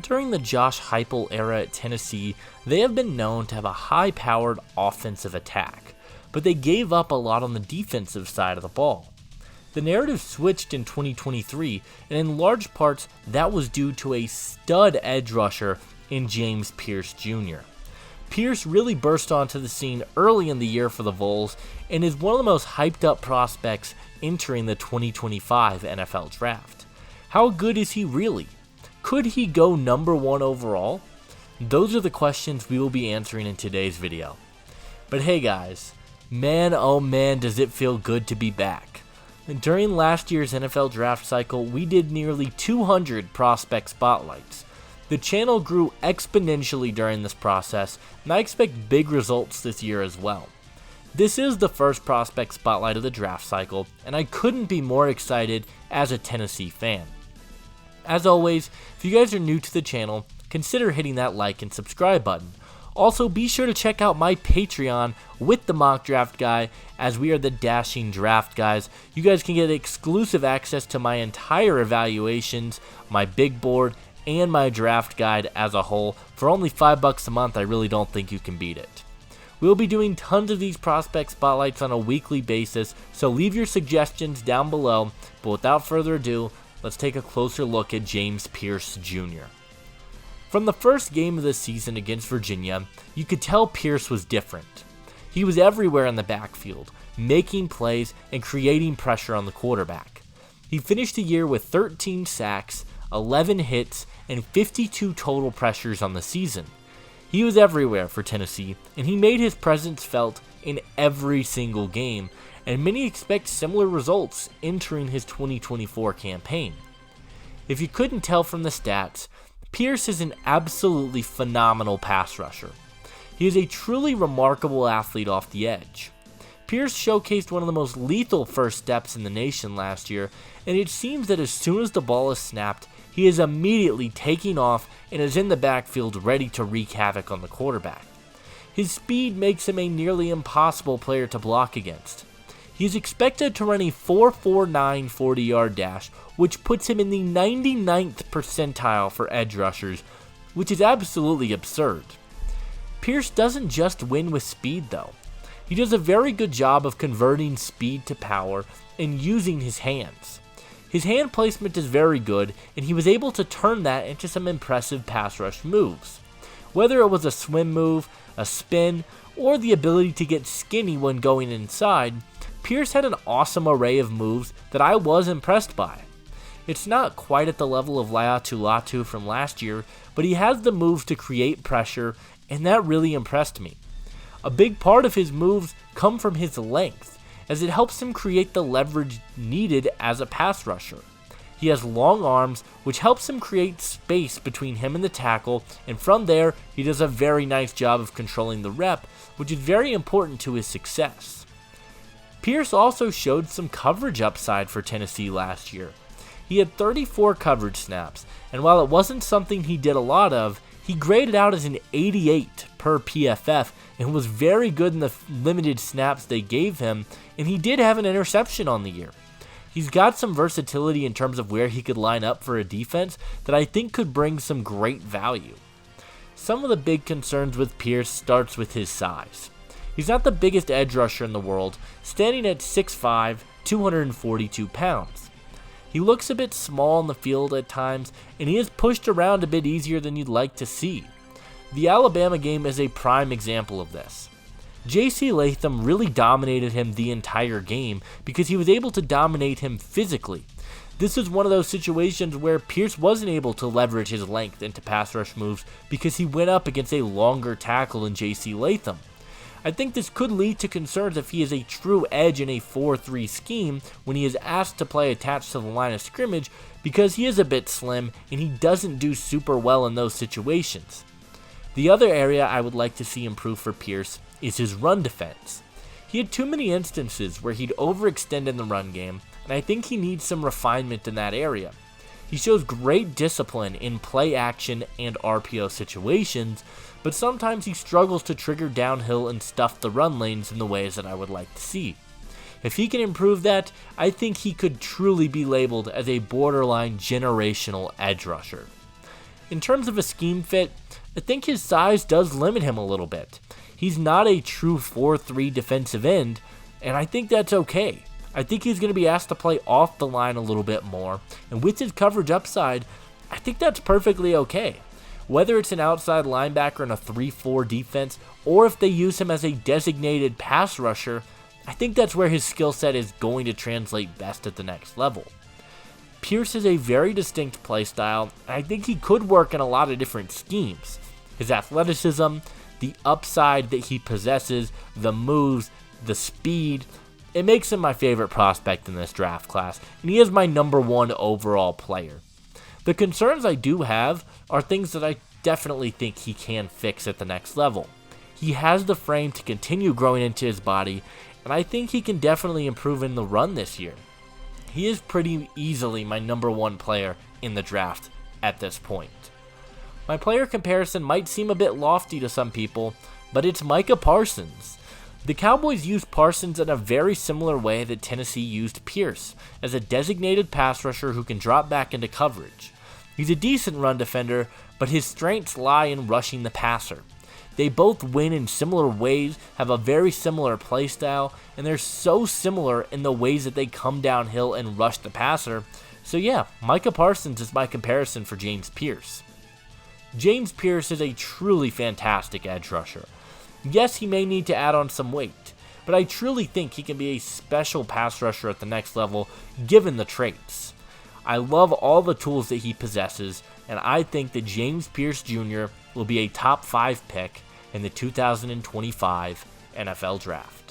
During the Josh Heupel era at Tennessee, they have been known to have a high-powered offensive attack, but they gave up a lot on the defensive side of the ball. The narrative switched in 2023, and in large parts, that was due to a stud edge rusher in James Pearce Jr. Pearce really burst onto the scene early in the year for the Vols and is one of the most hyped up prospects entering the 2025 NFL Draft. How good is he really? Could he go number 1 overall? Those are the questions we will be answering in today's video. But hey guys, man oh man does it feel good to be back. During last year's NFL Draft cycle, we did nearly 200 prospect spotlights. The channel grew exponentially during this process, and I expect big results this year as well. This is the first prospect spotlight of the draft cycle, and I couldn't be more excited as a Tennessee fan. As always, if you guys are new to the channel, consider hitting that like and subscribe button. Also, be sure to check out my Patreon with the mock draft guy, as we are the dashing draft guys. You guys can get exclusive access to my entire evaluations, my big board, and my draft guide as a whole. For only $5 a month, I really don't think you can beat it. We'll be doing tons of these prospect spotlights on a weekly basis, so leave your suggestions down below. But without further ado, let's take a closer look at James Pearce Jr. From the first game of the season against Virginia, you could tell Pearce was different. He was everywhere in the backfield, making plays and creating pressure on the quarterback. He finished the year with 13 sacks, 11 hits, and 52 total pressures on the season. He was everywhere for Tennessee, and he made his presence felt in every single game, and many expect similar results entering his 2024 campaign. If you couldn't tell from the stats, Pearce is an absolutely phenomenal pass rusher. He is a truly remarkable athlete off the edge. Pearce showcased one of the most lethal first steps in the nation last year, and it seems that as soon as the ball is snapped, he is immediately taking off and is in the backfield ready to wreak havoc on the quarterback. His speed makes him a nearly impossible player to block against. He is expected to run a 4.49 40-yard dash, which puts him in the 99th percentile for edge rushers, which is absolutely absurd. Pearce doesn't just win with speed though. He does a very good job of converting speed to power and using his hands. His hand placement is very good, and he was able to turn that into some impressive pass rush moves. Whether it was a swim move, a spin, or the ability to get skinny when going inside, Pearce had an awesome array of moves that I was impressed by. It's not quite at the level of Laiatu Latu from last year, but he has the moves to create pressure, and that really impressed me. A big part of his moves come from his length, as it helps him create the leverage needed as a pass rusher. He has long arms, which helps him create space between him and the tackle, and from there, he does a very nice job of controlling the rep, which is very important to his success. Pearce also showed some coverage upside for Tennessee last year. He had 34 coverage snaps, and while it wasn't something he did a lot of, he graded out as an 88 per PFF and was very good in the limited snaps they gave him, and he did have an interception on the year. He's got some versatility in terms of where he could line up for a defense that I think could bring some great value. Some of the big concerns with Pearce starts with his size. He's not the biggest edge rusher in the world, standing at 6'5", 242 pounds. He looks a bit small in the field at times, and he is pushed around a bit easier than you'd like to see. The Alabama game is a prime example of this. J.C. Latham really dominated him the entire game because he was able to dominate him physically. This is one of those situations where Pearce wasn't able to leverage his length into pass rush moves because he went up against a longer tackle than J.C. Latham. I think this could lead to concerns if he is a true edge in a 4-3 scheme when he is asked to play attached to the line of scrimmage, because he is a bit slim and he doesn't do super well in those situations. The other area I would like to see improve for Pearce is his run defense. He had too many instances where he'd overextend in the run game, and I think he needs some refinement in that area. He shows great discipline in play action and RPO situations, but sometimes he struggles to trigger downhill and stuff the run lanes in the ways that I would like to see. If he can improve that, I think he could truly be labeled as a borderline generational edge rusher. In terms of a scheme fit, I think his size does limit him a little bit. He's not a true 4-3 defensive end, and I think that's okay. I think he's going to be asked to play off the line a little bit more, and with his coverage upside, I think that's perfectly okay. Whether it's an outside linebacker in a 3-4 defense, or if they use him as a designated pass rusher, I think that's where his skill set is going to translate best at the next level. Pearce is a very distinct playstyle, and I think he could work in a lot of different schemes. His athleticism, the upside that he possesses, the moves, the speed, it makes him my favorite prospect in this draft class, and he is my number 1 overall player. The concerns I do have are things that I definitely think he can fix at the next level. He has the frame to continue growing into his body, and I think he can definitely improve in the run this year. He is pretty easily my number 1 player in the draft at this point. My player comparison might seem a bit lofty to some people, but it's Micah Parsons. The Cowboys used Parsons in a very similar way that Tennessee used Pearce, as a designated pass rusher who can drop back into coverage. He's a decent run defender, but his strengths lie in rushing the passer. They both win in similar ways, have a very similar play style, and they're so similar in the ways that they come downhill and rush the passer. So yeah, Micah Parsons is my comparison for James Pearce. James Pearce is a truly fantastic edge rusher. Yes, he may need to add on some weight, but I truly think he can be a special pass rusher at the next level given the traits. I love all the tools that he possesses, and I think that James Pearce Jr. will be a top 5 pick in the 2025 NFL Draft.